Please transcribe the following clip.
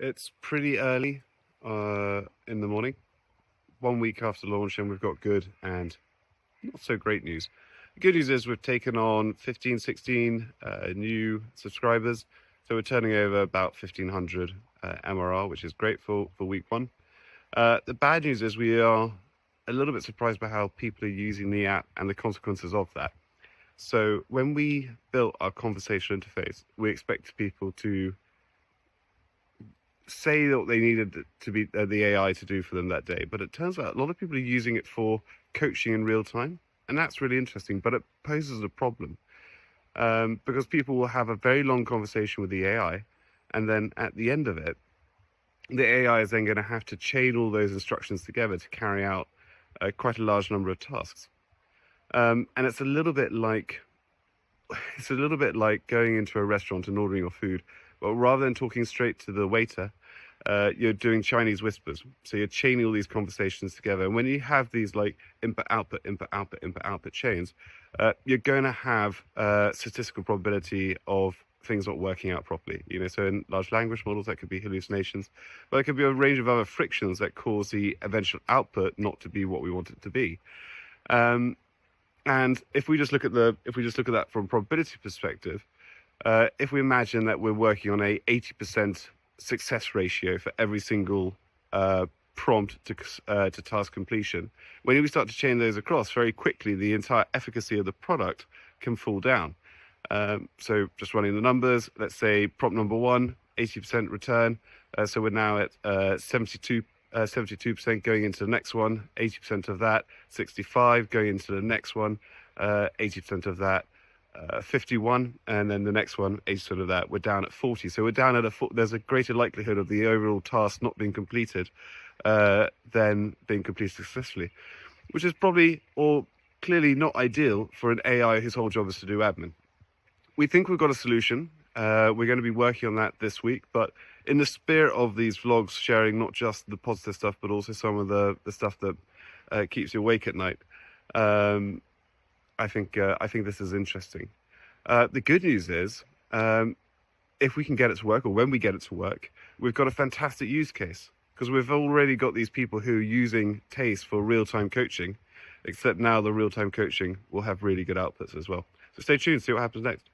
It's pretty early in the morning, 1 week after launch, and we've got good and not so great news. The good news is we've taken on 15, 16 new subscribers. So we're turning over about 1,500 MRR, which is great for week one. The bad news is we are a little bit surprised by how people are using the app and the consequences of that. So when we built our conversation interface, we expected people to say what they needed to be the AI to do for them that day. But it turns out a lot of people are using it for coaching in real time. And that's really interesting, but it poses a problem because people will have a very long conversation with the AI. And then at the end of it, the AI is then going to have to chain all those instructions together to carry out quite a large number of tasks. And it's a little bit like going into a restaurant and ordering your food, but rather than talking straight to the waiter, you're doing Chinese whispers. So you're chaining all these conversations together. And when you have these like input, output, input, output, input, output chains, you're going to have statistical probability of things not working out properly. So in large language models, that could be hallucinations, but it could be a range of other frictions that cause the eventual output not to be what we want it to be. And if we just look at that from a probability perspective, if we imagine that we're working on a 80% success ratio for every single prompt to task completion, when we start to chain those across very quickly, the entire efficacy of the product can fall down. So just running the numbers, let's say prompt number one, 80% return. So we're now at 72% going into the next one, 80% of that, 65 going into the next one, 80% of that, 51, and then the next one, 80% of that. We're down at 40. So we're down at there's a greater likelihood of the overall task not being completed than being completed successfully, which is probably or clearly not ideal for an AI whose whole job is to do admin. We think we've got a solution. We're going to be working on that this week, but in the spirit of these vlogs, sharing not just the positive stuff, but also some of the stuff that keeps you awake at night, I think this is interesting. The good news is, if we can get it to work, or when we get it to work, we've got a fantastic use case, because we've already got these people who are using TACE for real-time coaching, except now the real-time coaching will have really good outputs as well. So stay tuned, see what happens next.